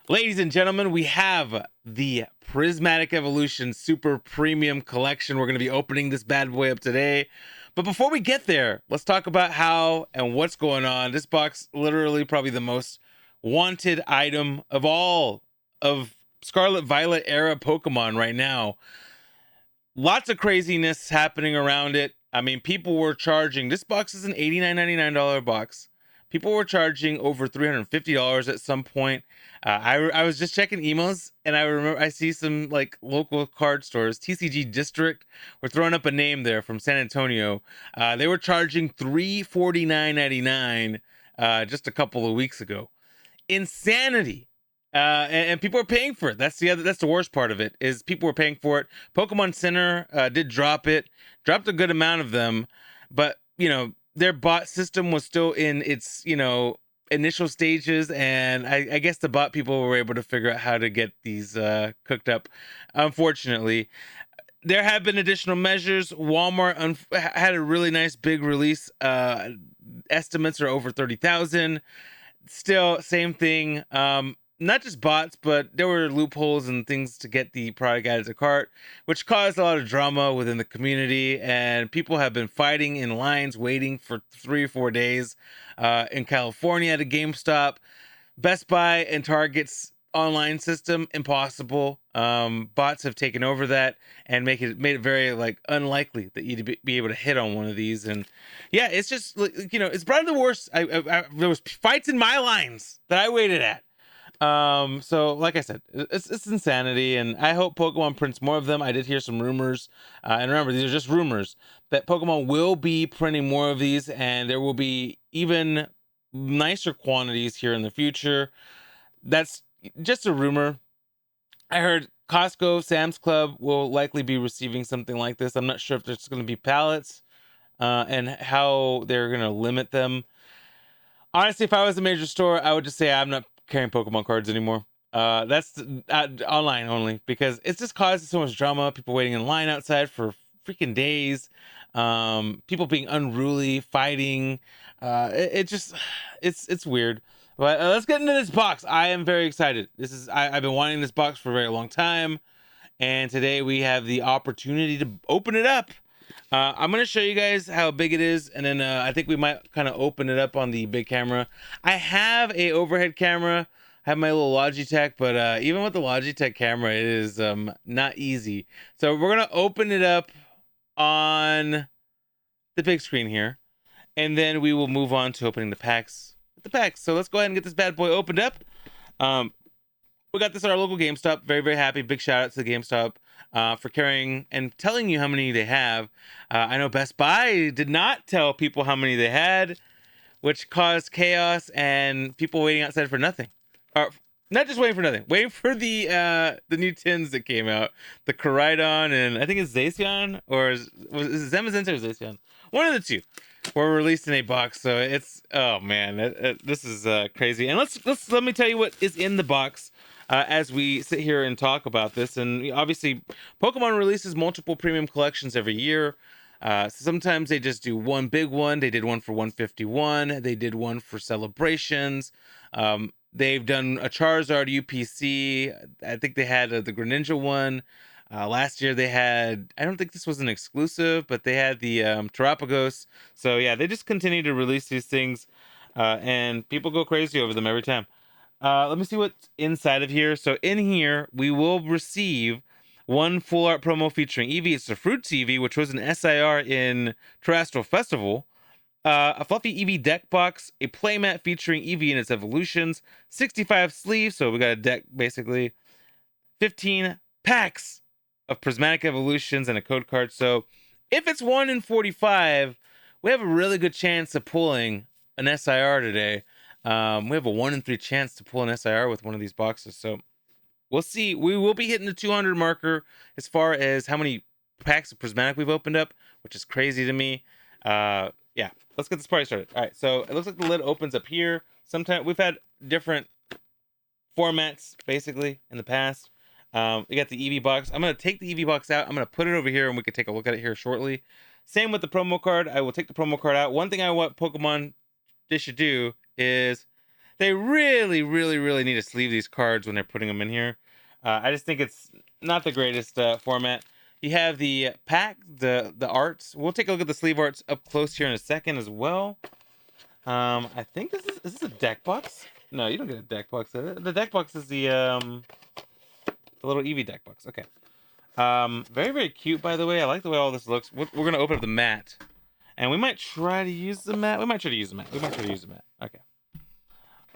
Ladies and gentlemen, we have the Prismatic Evolutions Super Premium Collection. We're going to be opening this bad boy up today. But before we get there, let's talk about how and what's going on. This box, literally probably the most wanted item of all of Scarlet Violet era Pokemon right now. Lots of craziness happening around it. I mean, people were charging, this box is an $89.99 box. People were charging over $350 at some point. I was just checking emails, and I remember I see some like local card stores, TCG District, were throwing up a name there from San Antonio. They were charging $349.99 just a couple of weeks ago. Insanity. And people are paying for it. That's the worst part of it, is people were paying for it. Pokemon Center did drop it, dropped a good amount of them, but their bot system was still in its initial stages, and I guess the bot people were able to figure out how to get these cooked up. Unfortunately, there have been additional measures. Walmart had a really nice big release. Estimates are over 30,000. Still, same thing. Not just bots, but there were loopholes and things to get the product added to cart, which caused a lot of drama within the community. And people have been fighting in lines, waiting for 3 or 4 days. In California at a GameStop, Best Buy and Target's online system, impossible. Bots have taken over that and made it very like unlikely that you'd be able to hit on one of these. And yeah, it's just it's probably the worst. There was fights in my lines that I waited at. So like I said, it's insanity, and I hope Pokemon prints more of them. I did hear some rumors, and remember, these are just rumors, that Pokemon will be printing more of these, and there will be even nicer quantities here in the future. That's just a rumor. I heard Costco, Sam's Club will likely be receiving something like this. I'm not sure if there's going to be pallets, and how they're going to limit them. Honestly, if I was a major store, I would just say I'm not carrying Pokemon cards anymore. That's online only, because it's just causing so much drama. People waiting in line outside for freaking days. People being unruly, fighting. It just, it's weird. But let's get into this box. I am very excited. I've been wanting this box for a very long time, and today we have the opportunity to open it up. I'm gonna show you guys how big it is, and then I think we might kind of open it up on the big camera. I have a overhead camera, I have my little Logitech, but even with the Logitech camera, it is not easy. So we're gonna open it up on the big screen here, and then we will move on to opening the packs. So let's go ahead and get this bad boy opened up. Um, we got this at our local GameStop. Very, very happy. Big shout out to the GameStop for carrying and telling you how many they have. I know Best Buy did not tell people how many they had, which caused chaos and people waiting outside for nothing. Or not just waiting for nothing, waiting for the new tins that came out. The Koraidon and I think it's Zacian, or is it Zamazenta or Zacian? One of the two were released in a box. So it's, oh man, this is crazy. And let me tell you what is in the box. As we sit here and talk about this, and obviously Pokemon releases multiple premium collections every year. Sometimes they just do one big one. They did one for 151. They did one for celebrations. They've done a Charizard UPC. I think they had the Greninja one. Last year they had, I don't think this was an exclusive, but they had the Terapagos. So yeah, they just continue to release these things, and people go crazy over them every time. Let me see what's inside of here. So in here, we will receive one full art promo featuring Eevee. It's the Fruits Eevee, which was an SIR in Terrestrial Festival. A fluffy Eevee deck box, a playmat featuring Eevee in its evolutions, 65 sleeves, so we got a deck basically, 15 packs of Prismatic Evolutions, and a code card. So if it's 1 in 45, we have a really good chance of pulling an SIR today. We have a 1 in 3 chance to pull an SIR with one of these boxes. So we'll see. We will be hitting the 200 marker as far as how many packs of Prismatic we've opened up, which is crazy to me. Yeah, let's get this party started. All right, so it looks like the lid opens up here. Sometimes we've had different formats basically in the past. We got the Eevee box. I'm going to take the Eevee box out. I'm going to put it over here, and we can take a look at it here shortly. Same with the promo card. I will take the promo card out. One thing I want Pokemon they should do is They really, really, really need to sleeve these cards when they're putting them in here. I just think it's not the greatest format. You have the pack, the arts. We'll take a look at the sleeve arts up close here in a second as well. I think is this a deck box? No, you don't get a deck box. The deck box is the little Eevee deck box. Okay. Very, very cute, by the way. I like the way all this looks. We're gonna open up the mat, and we might try to use the mat. We might try to use the mat. Okay.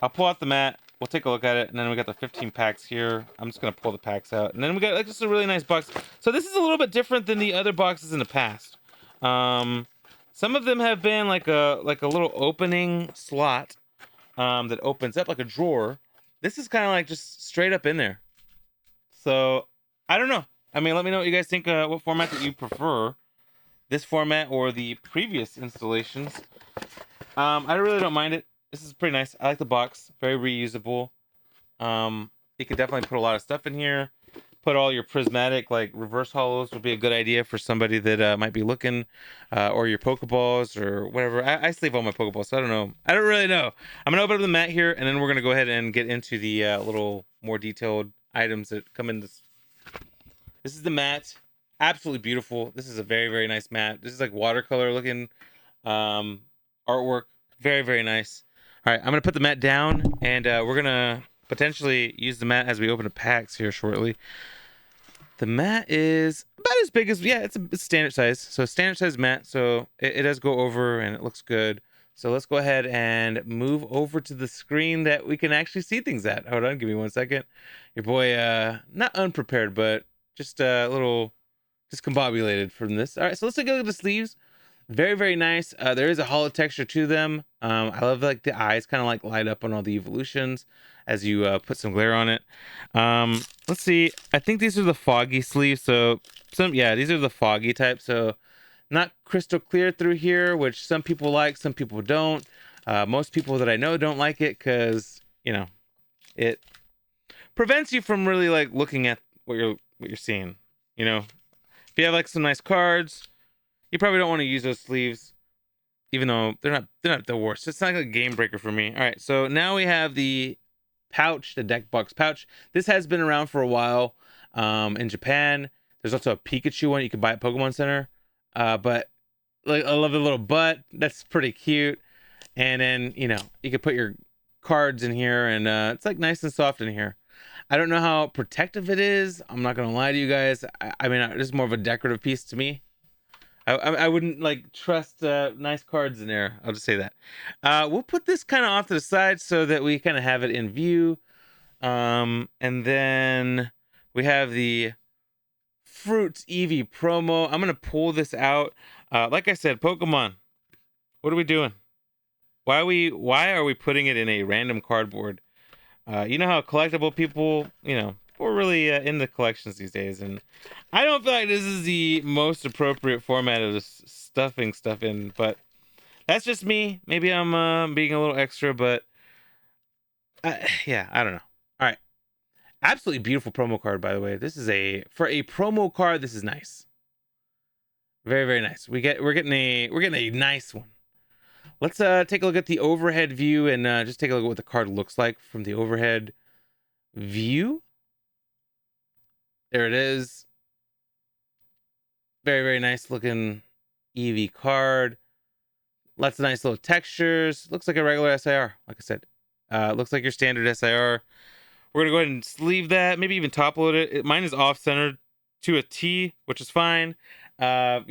I'll pull out the mat. We'll take a look at it, and then we got the 15 packs here. I'm just gonna pull the packs out, and then we got like just a really nice box. So this is a little bit different than the other boxes in the past. Some of them have been like a little opening slot that opens up like a drawer. This is kind of like just straight up in there. So I don't know. I mean, let me know what you guys think. What format that you prefer, this format or the previous installations. I really don't mind it. This is pretty nice. I like the box. Very reusable. You could definitely put a lot of stuff in here. Put all your prismatic, like reverse hollows, would be a good idea for somebody that might be looking, or your Pokeballs or whatever. I sleeve all my Pokeballs, so I don't know. I don't really know. I'm gonna open up the mat here, and then we're gonna go ahead and get into the little more detailed items that come in this. This is the mat. Absolutely beautiful. This is a very, very nice mat. This is like watercolor looking artwork. Very, very nice. All right, I'm gonna put the mat down, and we're gonna potentially use the mat as we open the packs here shortly. The mat is about as big as, yeah, it's standard size. So standard size mat. So it does go over and it looks good. So let's go ahead and move over to the screen that we can actually see things at. Hold on, give me 1 second. Your boy, not unprepared, but just a little discombobulated from this. All right, so let's take a look at the sleeves. Very, very nice. There is a hollow texture to them. I love like the eyes kind of like light up on all the evolutions as you put some glare on it. Let's see. I think these are the foggy sleeves. So these are the foggy type. So not crystal clear through here, which some people like, some people don't. Most people that I know don't like it because, you know, it prevents you from really like looking at what you're seeing. You know, if you have like some nice cards, you probably don't want to use those sleeves, even though they're not the worst. It's not like a game breaker for me. All right, so now we have the pouch, the deck box pouch. This has been around for a while in Japan. There's also a Pikachu one you can buy at Pokemon Center. But like, I love the little butt. That's pretty cute. And then, you know, you can put your cards in here, and it's like nice and soft in here. I don't know how protective it is. I'm not gonna lie to you guys. I mean, this is more of a decorative piece to me. I wouldn't like trust nice cards in there. I'll just say that. We'll put this kind of off to the side so that we kind of have it in view. And then we have the Fruits Eevee promo. I'm gonna pull this out. Like I said, Pokemon. What are we doing? Why are we putting it in a random cardboard? You know how collectible people, we're really into collections these days, and I don't feel like this is the most appropriate format of this stuffing stuff in, but that's just me. Maybe I'm being a little extra, but yeah, I don't know. All right, absolutely beautiful promo card, by the way. This is for a promo card. This is nice. Very, very nice. We're getting a nice one. Let's take a look at the overhead view and just take a look at what the card looks like from the overhead view. There it is. Very, very nice looking Eevee card. Lots of nice little textures. Looks like a regular SIR, like I said. Looks like your standard SIR. We're gonna go ahead and sleeve that, maybe even top load it. Mine is off centered to a T, which is fine. I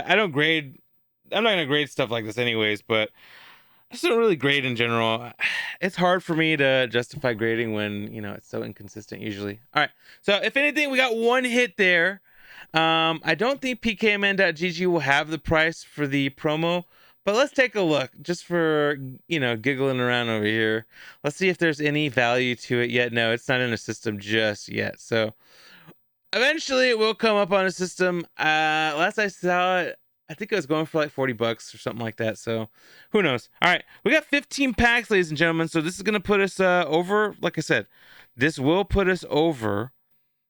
don't grade. I'm not gonna grade stuff like this anyways, but I just don't really grade in general. It's hard for me to justify grading when, it's so inconsistent usually. All right. So if anything, we got one hit there. I don't think pkmn.gg will have the price for the promo, but let's take a look just for, giggling around over here. Let's see if there's any value to it yet. No, it's not in the system just yet. So eventually it will come up on a system. Last I saw it, I think it was going for like $40 or something like that. So who knows? All right. We got 15 packs, ladies and gentlemen. So this is going to put us over, like I said, this will put us over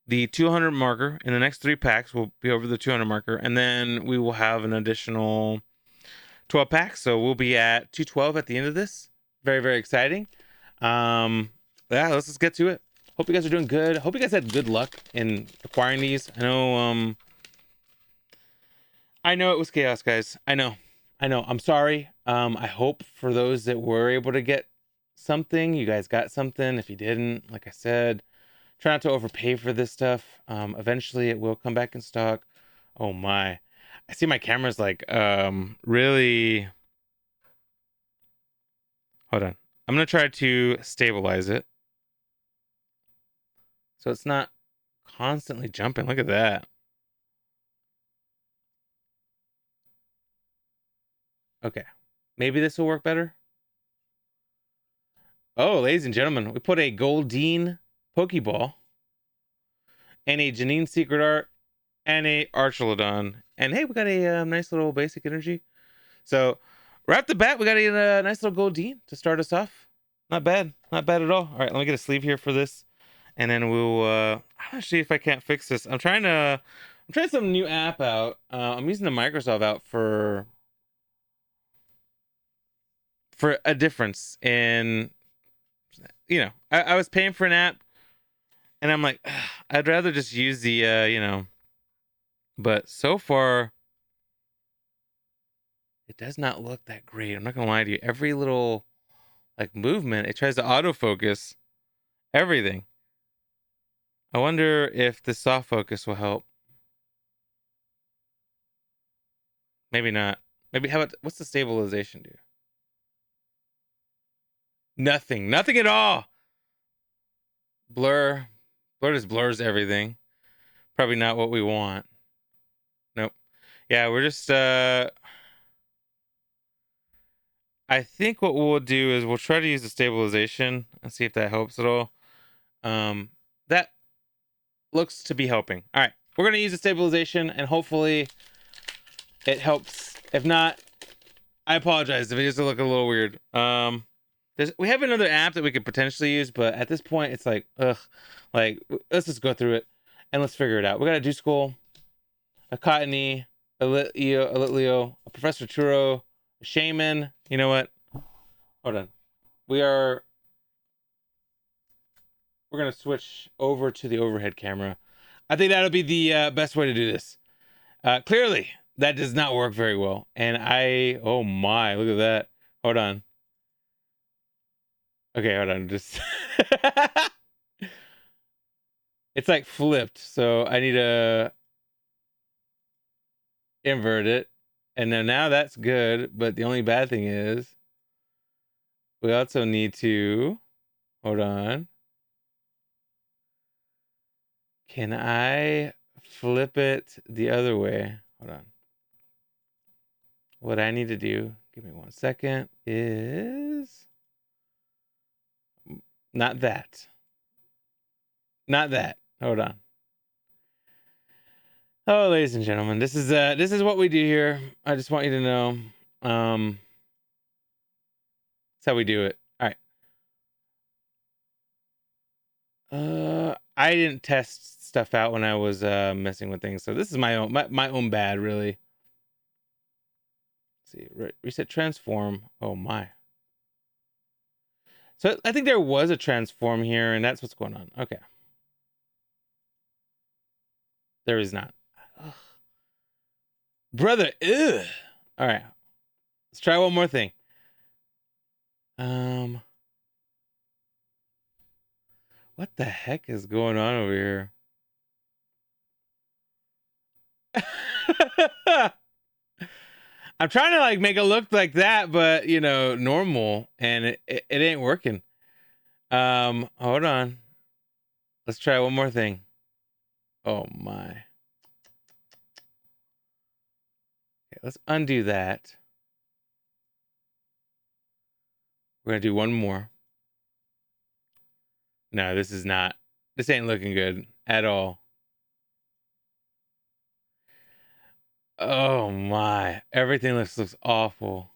the 200 marker. In the next 3 packs, we'll be over the 200 marker. And then we will have an additional 12 packs. So we'll be at 212 at the end of this. Very, very exciting. Yeah, let's just get to it. Hope you guys are doing good. Hope you guys had good luck in acquiring these. I know it was chaos, guys. I know. I'm sorry. I hope for those that were able to get something, you guys got something. If you didn't, like I said, try not to overpay for this stuff. Eventually it will come back in stock. Oh my. I see my camera's like really. Hold on. I'm gonna try to stabilize it so it's not constantly jumping. Look at that. Okay. Maybe this will work better. Oh, ladies and gentlemen, we put a Goldeen Pokeball and a Janine Secret Art and a Archelodon. And hey, we got a nice little basic energy. So right off the bat, we got a nice little Goldeen to start us off. Not bad. Not bad at all. All right, let me get a sleeve here for this. And then we'll I'm gonna see if I can't fix this. I'm trying some new app out. I'm using the Microsoft out for a difference in, I was paying for an app and I'm like, ugh, I'd rather just use the but so far it does not look that great. I'm not gonna lie to you. Every little like movement, it tries to autofocus everything. I wonder if the soft focus will help. Maybe not. Maybe how about what's the stabilization do? Nothing. Nothing at all. Blur. Blur just blurs everything. Probably not what we want. Nope. Yeah, we're just I think what we'll do is we'll try to use the stabilization and see if that helps at all. That looks to be helping. All right, we're gonna use the stabilization and hopefully it helps. If not, I apologize. The videos will look a little weird. We have another app that we could potentially use, but at this point, it's like, ugh, like let's just go through it and let's figure it out. We got a Dew School, a Cottony, a Litleo, a Professor Turo, a Shaman. You know what? Hold on. We're gonna switch over to the overhead camera. I think that'll be the best way to do this. Clearly, that does not work very well, and oh my, look at that. Hold on. Okay, hold on. Just it's like flipped, so I need to invert it, and then now that's good. But the only bad thing is we also need to hold on. Can I flip it the other way? Hold on. What I need to do, give me 1 second, is not that. Not that. Hold on. Oh, ladies and gentlemen, this is what we do here. I just want you to know. That's how we do it. All right. I didn't test stuff out when I was messing with things, so this is my own bad, really. Let's see, reset transform. Oh my. So I think there was a transform here, and that's what's going on. Okay. There is not. Ugh. Brother, ugh. All right. Let's try one more thing. What the heck is going on over here? I'm trying to like make it look like that, but normal, and it ain't working. Hold on. Let's try one more thing. Oh my. Okay, let's undo that. We're gonna do one more. No, this ain't looking good at all. Oh my. Everything looks awful.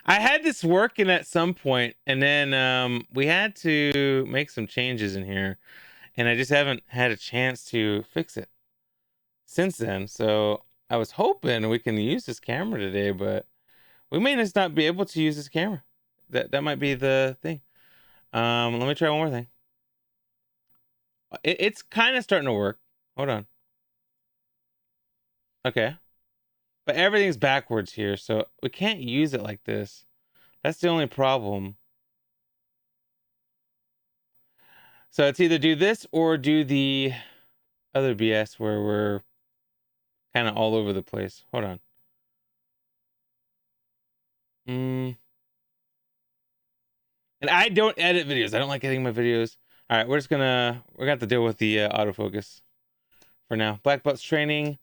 I had this working at some point, and then we had to make some changes in here, and I just haven't had a chance to fix it since then. So I was hoping we can use this camera today, but we may just not be able to use this camera. That might be the thing. Let me try one more thing. It's kind of starting to work. Hold on. Okay. But everything's backwards here, so we can't use it like this. That's the only problem. So it's either do this or do the other BS where we're kind of all over the place. Hold on. And I don't edit videos. I don't like editing my videos. All right, we're gonna have to deal with the autofocus for now. Black Butts Training,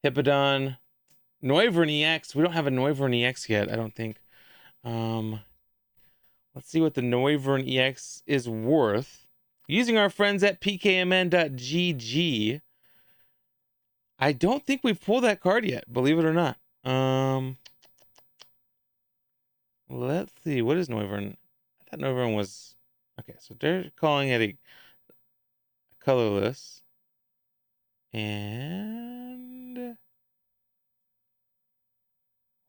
Hippodon, Noivern EX. We don't have a Noivern EX yet, I don't think. Let's see what the Noivern EX is worth. Using our friends at pkmn.gg. I don't think we've pulled that card yet, believe it or not. Let's see. What is Noivern? I thought Noivern was... Okay, so they're calling it a colorless. And...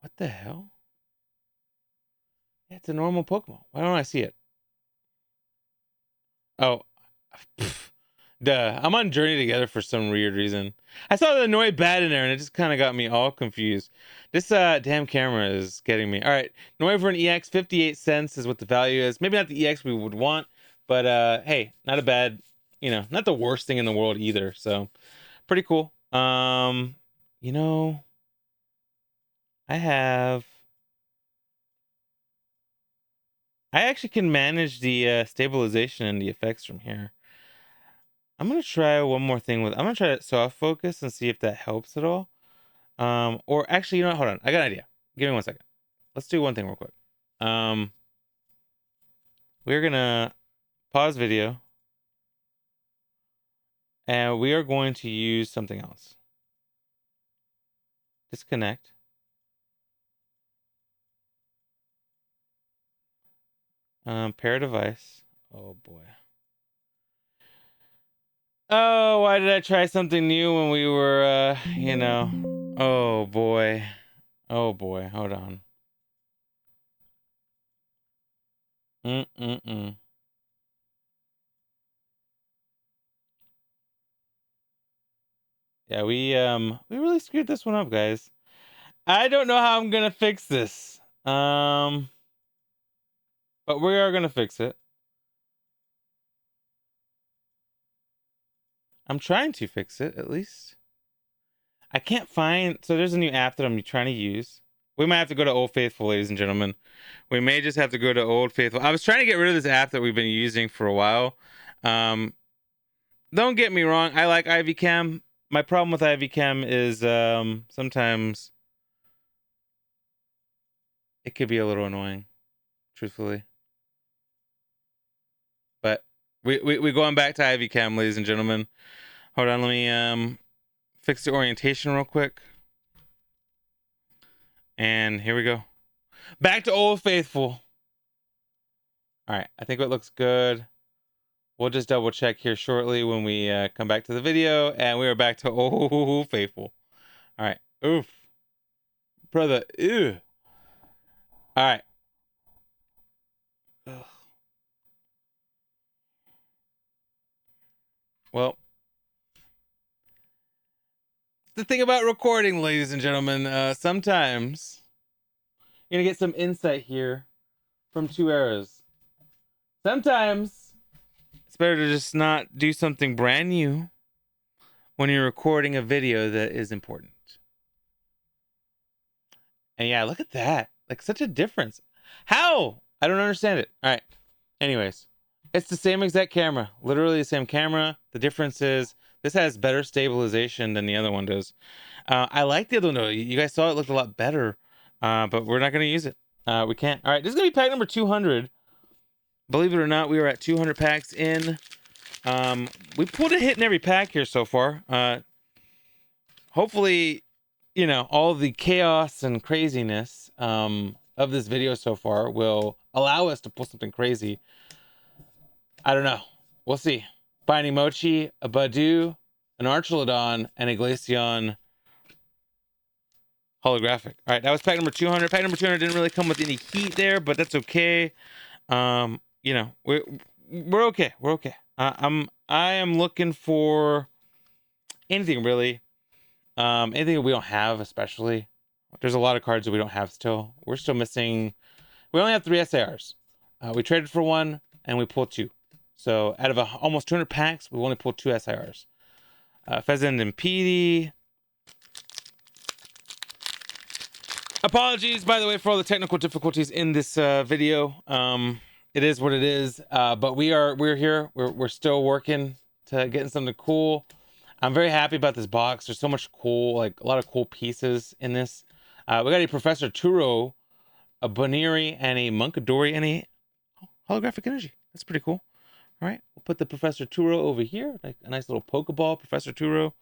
What the hell? Yeah, it's a normal Pokemon. Why don't I see it? Oh. Duh. I'm on Journey Together for some weird reason. I saw the Annoy Bad in there and it just kind of got me all confused. This damn camera is getting me. All right. Noivern EX, 58 cents is what the value is. Maybe not the EX we would want, but hey, not a bad, not the worst thing in the world either. So pretty cool. You know, I actually can manage the stabilization and the effects from here. I'm gonna try one more thing I'm gonna try soft focus and see if that helps at all. Or actually, you know what? Hold on. I got an idea. Give me 1 second. Let's do one thing real quick. We're gonna pause video and we are going to use something else. Disconnect. Pair device. Oh boy. Oh, why did I try something new when we were, Oh boy. Oh boy. Hold on. Yeah, we really screwed this one up, guys. I don't know how I'm gonna fix this. But we are gonna fix it. I'm trying to fix it, at least. I can't find... So there's a new app that I'm trying to use. We might have to go to Old Faithful, ladies and gentlemen. We may just have to go to Old Faithful. I was trying to get rid of this app that we've been using for a while. Don't get me wrong. I like Ivy Cam. My problem with Ivy Cam is sometimes it could be a little annoying, truthfully. But we going back to Ivy Cam, ladies and gentlemen. Hold on, let me fix the orientation real quick. And here we go. Back to Old Faithful. All right, I think it looks good. We'll just double check here shortly when we come back to the video, and we are back to Old Faithful. All right, oof, brother, ew. All right. Ugh. Well, the thing about recording, ladies and gentlemen, sometimes you're gonna get some insight here from two eras. Sometimes it's better to just not do something brand new when you're recording a video that is important. And yeah, look at that. Like, such a difference. How? I don't understand it. All right. Anyways, it's the same exact camera. Literally the same camera. The difference is this has better stabilization than the other one does. I like the other one though. You guys saw it looked a lot better. But we're not going to use it. We can't. All right. This is going to be pack number 200. Believe it or not, we are at 200 packs in. We pulled a hit in every pack here so far. Hopefully, all the chaos and craziness of this video so far will allow us to pull something crazy. I don't know. We'll see. Binding Mochi, a Badu, an Archelodon, and a Glaceon holographic. All right, that was pack number 200. Pack number 200 didn't really come with any heat there, but that's okay. You know, we're okay. We're okay. I am looking for anything really. Anything we don't have, especially. There's a lot of cards that we don't have still. We're still missing. We only have 3 SARs. We traded for 1 and we pulled 2. So out of almost 200 packs, we only pulled 2 SIRs. Pheasant and Petey. Apologies, by the way, for all the technical difficulties in this video. It is what it is. But we're here. We're still working to getting something cool. I'm very happy about this box. There's so much cool, like a lot of cool pieces in this. We got a Professor Turo, a Boniri, and a Monkadori, and a holographic energy. That's pretty cool. All right, we'll put the Professor Turo over here, like a nice little Pokeball, Professor Turo.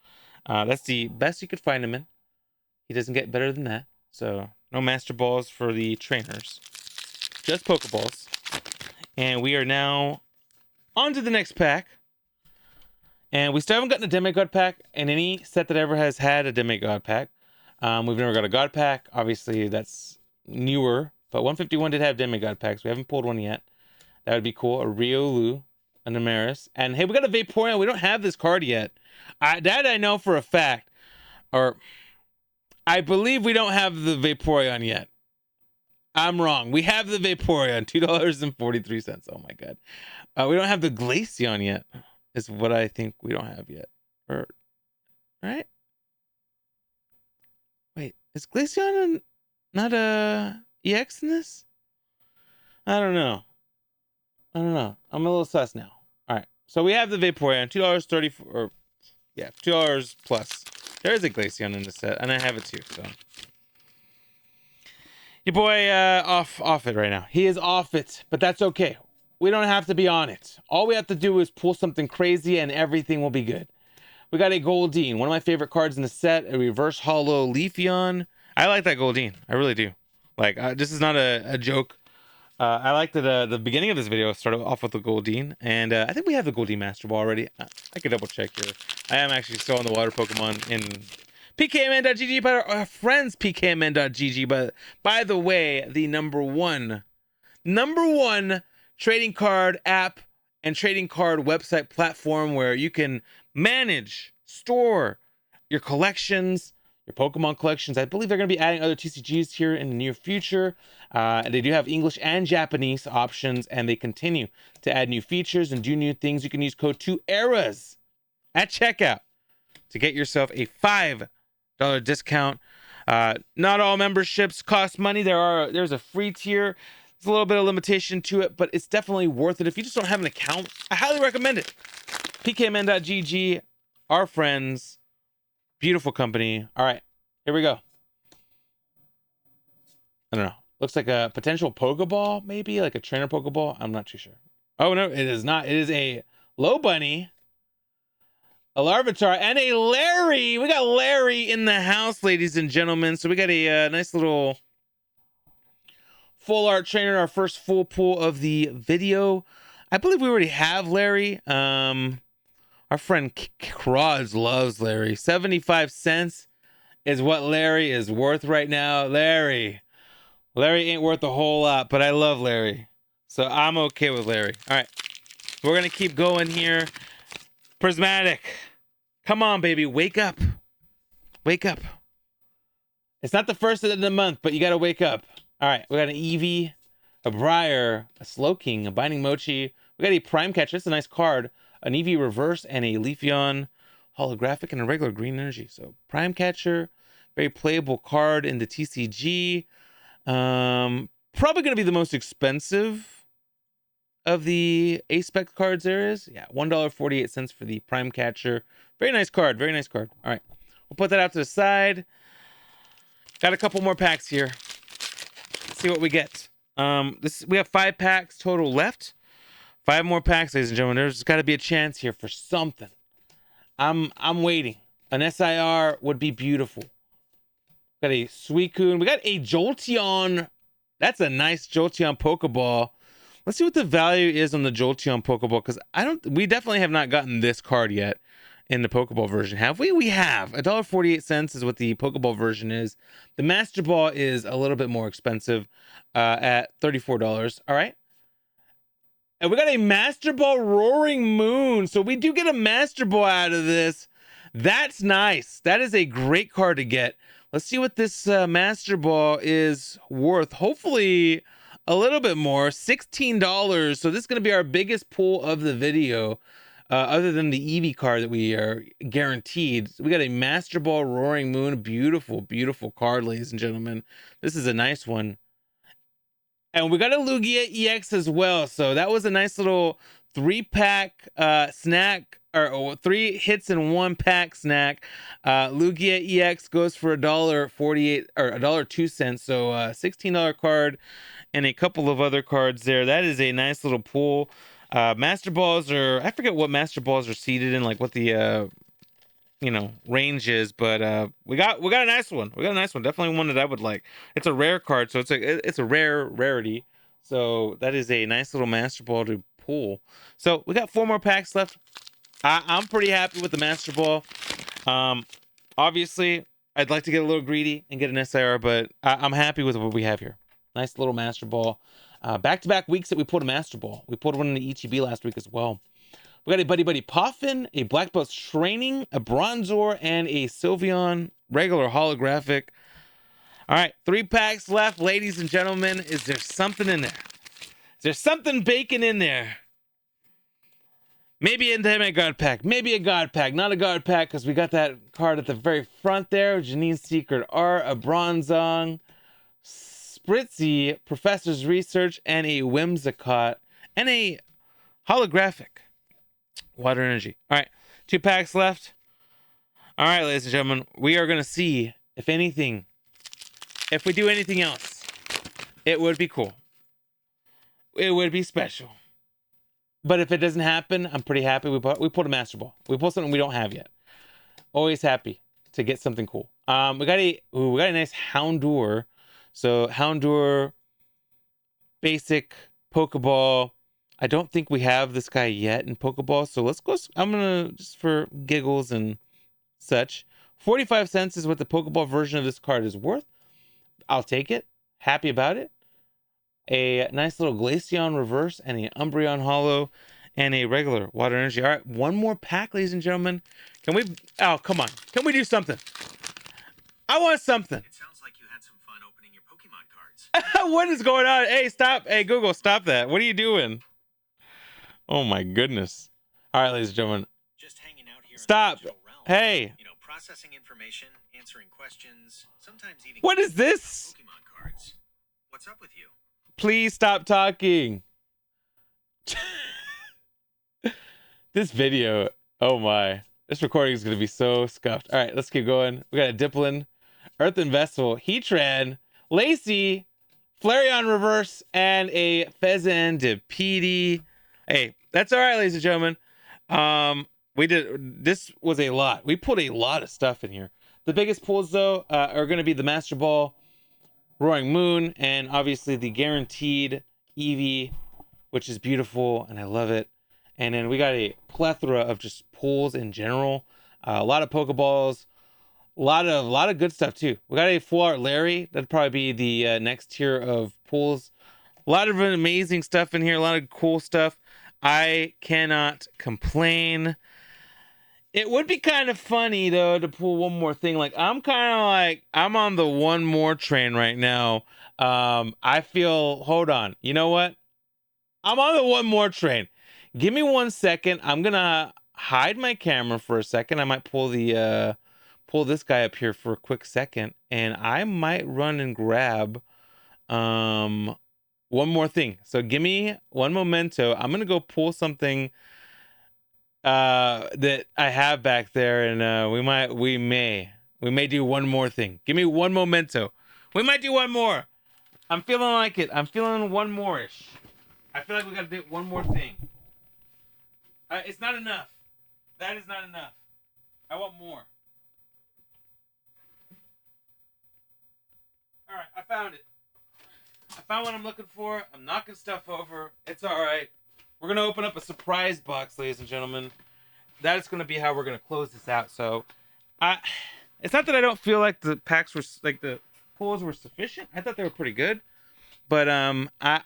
That's the best you could find him in. He doesn't get better than that. So no Master Balls for the trainers, just Pokeballs. And we are now on to the next pack. And we still haven't gotten a Demigod pack in any set that ever has had a Demigod pack. We've never got a God pack. Obviously, that's newer. But 151 did have Demigod packs. We haven't pulled one yet. That would be cool. A Riolu, a Namaris. And hey, we got a Vaporeon. We don't have this card yet. That I know for a fact. Or I believe we don't have the Vaporeon yet. I'm wrong. We have the Vaporeon. $2.43. Oh my god. We don't have the Glaceon yet. Is what I think we don't have yet. Or right? Wait, is Glaceon not a EX in this? I don't know. I'm a little sus now. All right. So we have the Vaporeon, $2.30 or yeah, $2 plus. There is a Glaceon in the set, and I have it too. So your boy off it right now. He is off it, but that's okay. We don't have to be on it. All we have to do is pull something crazy and everything will be good. We got a Goldeen, one of my favorite cards in the set, a reverse holo Leafeon. I like that Goldeen. I really do. Like, this is not a joke. I like that the beginning of this video started off with the Goldeen. And I think we have the Goldeen Master Ball already. I could double check here. I am actually still on the water Pokemon in PKMN.GG, but our friends PKMN.GG. But by the way, the number one trading card app and trading card website platform where you can manage, store your collections, your Pokemon collections. I believe they're going to be adding other TCGs here in the near future. They do have English and Japanese options, and they continue to add new features and do new things. You can use code 2ERAS at checkout to get yourself a $5 discount. Not all memberships cost money. There's a free tier. There's a little bit of limitation to it, but it's definitely worth it. If you just don't have an account, I highly recommend it. PKMN.GG, our friends, beautiful company. All right, here we go. I don't know. Looks like a potential Pokeball, maybe like a trainer Pokeball. I'm not too sure. Oh no, it is not. It is a Low Bunny, a Larvitar, and a Larry. We got Larry in the house, ladies and gentlemen. So we got a nice little full art trainer, our first full pull of the video. I believe we already have Larry. Our friend Kraz loves Larry. 75 cents is what Larry is worth right now. Larry ain't worth a whole lot, but I love Larry. So I'm okay with Larry. All right, we're going to keep going here. Prismatic. Come on, baby. Wake up. Wake up. It's not the first of the month, but you got to wake up. All right, we got an Eevee, a Briar, a Slowking, a Binding Mochi. We got a Prime Catcher. It's a nice card. An Eevee Reverse and a Leafeon holographic and a regular green energy. So Prime Catcher, very playable card in the TCG. Probably going to be the most expensive of the A-Spec cards there is. Yeah, $1.48 for the Prime Catcher. Very nice card. Very nice card. All right, we'll put that out to the side. Got a couple more packs here. Let's see what we get. We have 5 packs total left. 5 more packs, ladies and gentlemen. There's got to be a chance here for something. I'm waiting. An SIR would be beautiful. Got a Suicune. We got a Jolteon. That's a nice Jolteon Pokeball. Let's see what the value is on the Jolteon Pokeball, because we definitely have not gotten this card yet. in the Pokeball version. Have we? We have. $1.48 is what the Pokeball version is. The Master Ball is a little bit more expensive at $34. All right. And we got a Master Ball Roaring Moon. So we do get a Master Ball out of this. That's nice. That is a great card to get. Let's see what this Master Ball is worth. Hopefully a little bit more. $16. So this is going to be our biggest pull of the video. Other than the Eevee card that we are guaranteed. So we got a Master Ball Roaring Moon. Beautiful, beautiful card, ladies and gentlemen. This is a nice one. And we got a Lugia EX as well. So that was a nice little 3-pack snack, or 3 hits in 1 pack snack. Lugia EX goes for $1.48 or $1.02. So $16 card and a couple of other cards there. That is a nice little pool. Master Balls are, I forget what Master Balls are seated in, like what the range is, but we got a nice one. We got a nice one. Definitely one that I would like. It's a rare card, so it's a rare rarity. So that is a nice little Master Ball to pull. So we got 4 more packs left. I'm pretty happy with the Master Ball. Obviously, I'd like to get a little greedy and get an SIR, but I'm happy with what we have here. Nice little Master Ball. Back-to-back weeks that we pulled a Master Ball. We pulled one in the ETB last week as well. We got a Buddy Poffin, a Black Belt Training, a Bronzor, and a Sylveon regular holographic. All right, 3 packs left, ladies and gentlemen. Is there something in there? Is there something baking in there? Maybe a Demigod pack, maybe a God pack, not a God pack, because we got that card at the very front there. Janine's Secret Art, a Bronzong, Spritzy, Professor's Research, and a Whimsicott, and a holographic. Water Energy. All right, 2 packs left. All right, ladies and gentlemen, we are going to see if we do anything else. It would be cool. It would be special. But if it doesn't happen, I'm pretty happy. We pulled a Master Ball. We pulled something we don't have yet. Always happy to get something cool. We got a nice Houndour. So Houndour, basic Pokeball. I don't think we have this guy yet in Pokeball. So let's go. I'm gonna, just for giggles and such, 45 cents is what the Pokeball version of this card is worth. I'll take it. Happy about it. A nice little Glaceon reverse and a Umbreon holo and a regular Water Energy. All right, 1 more pack, ladies and gentlemen. Can we? Oh, come on. Can we do something? I want something. It sounds like you had some fun opening your Pokemon cards. What is going on? Hey, stop. Hey, Google, stop that. What are you doing? Oh my goodness. All right, ladies and gentlemen. Just hanging out here. Stop. In the digital realm. Hey. You know, processing information, answering questions, sometimes even. What is this? Pokemon cards. What's up with you? Please stop talking. This video, oh my. This recording is going to be so scuffed. All right, let's keep going. We got a Dipplin, Earthen Vessel, Heatran, Lacey, Flareon Reverse, and a Fezandipede. Hey, that's all right, ladies and gentlemen. This was a lot. We put a lot of stuff in here. The biggest pulls, though, are going to be the Master Ball, Roaring Moon, and obviously the guaranteed Eevee, which is beautiful, and I love it. And then we got a plethora of just pulls in general. A lot of Pokeballs, a lot of good stuff too. We got a Full Art Larry. That'd probably be the next tier of pulls. A lot of amazing stuff in here. A lot of cool stuff. I cannot complain. It would be kind of funny though to pull one more thing. Like I'm on the one more train right now. I feel, hold on. You know what? I'm on the one more train. Give me 1 second. I'm gonna hide my camera for a second. I might pull this guy up here for a quick second, and I might run and grab one more thing. So give me one memento. I'm gonna go pull something that I have back there, and we may do one more thing. Give me one memento. We might do one more. I'm feeling like it. I'm feeling one more-ish. I feel like we gotta do one more thing. It's not enough. That is not enough. I want more. All right, I found it. I found what I'm looking for. I'm knocking stuff over. It's all right. We're gonna open up a surprise box, ladies and gentlemen. that is going to be how we're going to close this out. So, it's not that I don't feel like the packs were like the pulls were sufficient. I thought they were pretty good, but I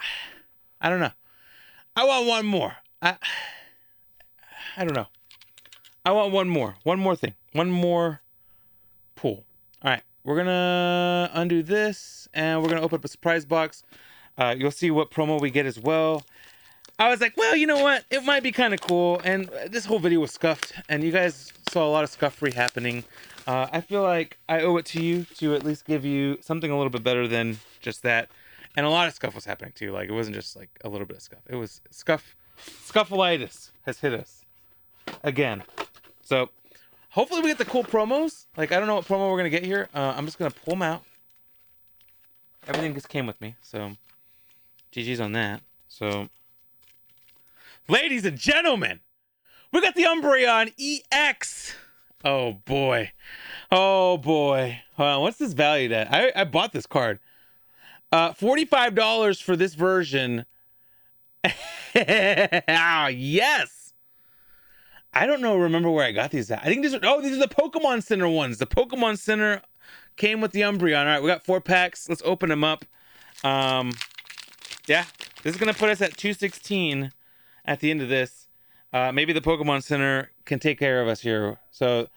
don't know. I want one more. I don't know. I want one more thing, one more pull. All right, we're gonna undo this, and we're gonna open up a surprise box. You'll see what promo we get as well. I was like, well, you know what? It might be kind of cool. And this whole video was scuffed, and you guys saw a lot of scuffery happening. I feel like I owe it to you to at least give you something a little bit better than just that. And a lot of scuff was happening too. Like, it wasn't just like a little bit of scuff. It was scuffleitis has hit us again. So hopefully we get the cool promos. Like, I don't know what promo we're gonna get here. I'm just gonna pull them out. Everything just came with me, so GG's on that. So, ladies and gentlemen, we got the Umbreon EX. Oh boy. Oh boy. Hold on, what's this valued at? I bought this card. $45 for this version. Ah, yes. I don't know, remember where I got these at. I think these are the Pokemon Center ones. The Pokemon Center came with the Umbreon. All right, we got 4 packs. Let's open them up. Yeah, this is gonna put us at 216 at the end of this. Maybe the Pokemon Center can take care of us here. So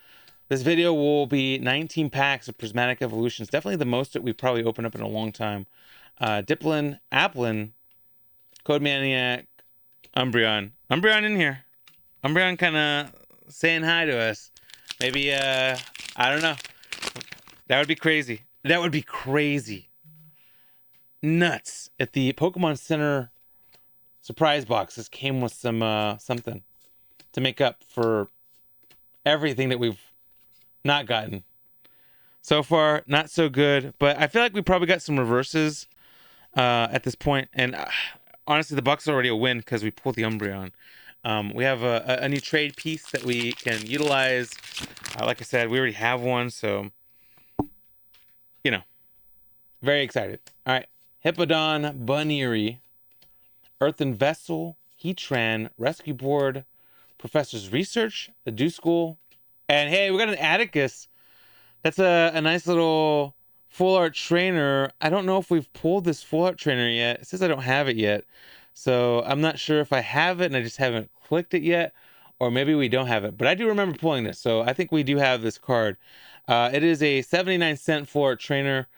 this video will be 19 packs of Prismatic Evolutions. Definitely the most that we've probably opened up in a long time. Diplin, Applin, Code Maniac, Umbreon. Umbreon in here. Umbreon kind of saying hi to us. Maybe, I don't know. That would be crazy. That would be crazy. Nuts. If the Pokemon Center surprise boxes came with some, something to make up for everything that we've not gotten. So far, not so good. But I feel like we probably got some reverses at this point. And honestly, the box is already a win because we pulled the Umbreon. We have a new trade piece that we can utilize. Like I said, we already have one, so you know, very excited. All right, Hippodon, Buneary, Earthen Vessel, Heatran, Rescue Board, Professor's Research, the Do School, and hey, we got an Atticus. That's a nice little full art trainer. I don't know if we've pulled this full art trainer yet. It says I don't have it yet. So I'm not sure if I have it and I just haven't clicked it yet, or maybe we don't have it. But I do remember pulling this, so I think we do have this card. It is a 79-cent full art trainer.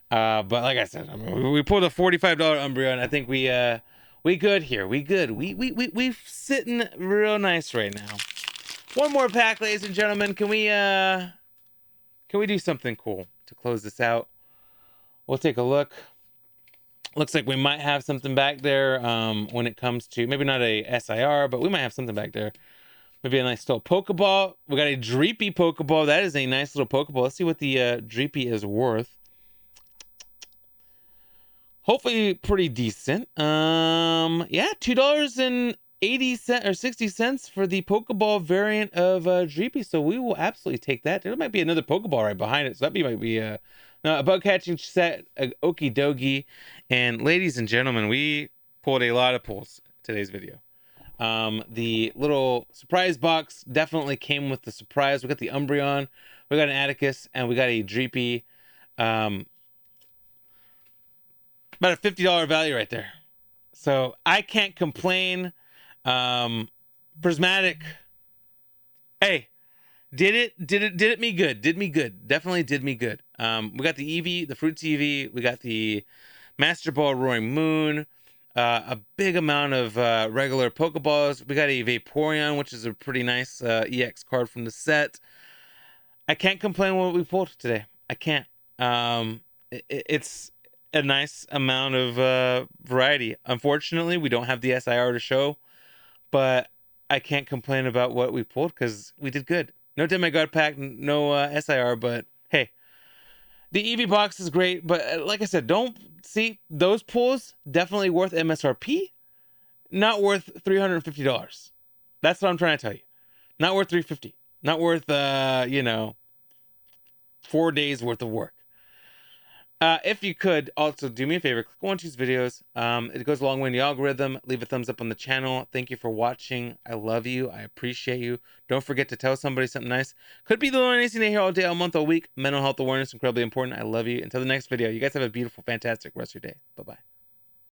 But like I said, I mean, we pulled a $45 Umbreon. I think we good here. We good. We sitting real nice right now. One more pack, ladies and gentlemen. Can we do something cool to close this out? We'll take a look. Looks like we might have something back there when it comes to, maybe not a SIR, but we might have something back there. Maybe a nice little Pokeball. We got a Dreepy Pokeball. That is a nice little Pokeball. Let's see what the Dreepy is worth. Hopefully pretty decent. Yeah, $2.80 or 60 cents for the Pokeball variant of Dreepy. So we will absolutely take that. There might be another Pokeball right behind it. So that might be a bug catching set, okie dokie. And ladies and gentlemen, we pulled a lot of pulls today's video. The little surprise box definitely came with the surprise. We got the Umbreon, we got an Atticus, and we got a Dreepy. About a $50 value right there. So I can't complain. Prismatic. Hey, did it me good. Did me good. Definitely did me good. We got the Eevee, the Fruits Eevee. We got the Master Ball Roaring Moon. A big amount of regular Pokeballs. We got a Vaporeon, which is a pretty nice EX card from the set. I can't complain what we pulled today. I can't. It's a nice amount of variety. Unfortunately, we don't have the SIR to show, but I can't complain about what we pulled because we did good. No Demigod pack, no SIR, but hey, the Eevee box is great. But like I said, don't see those pulls definitely worth MSRP, not worth $350. That's what I'm trying to tell you. Not worth $350. Not worth 4 days worth of work. If you could also do me a favor, click on these videos. It goes a long way in the algorithm. Leave a thumbs up on the channel. Thank you for watching. I love you. I appreciate you. Don't forget to tell somebody something nice. Could be the only nice thing they hear all day, all month, all week. Mental health awareness, incredibly important. I love you. Until the next video, you guys have a beautiful, fantastic rest of your day. Bye-bye.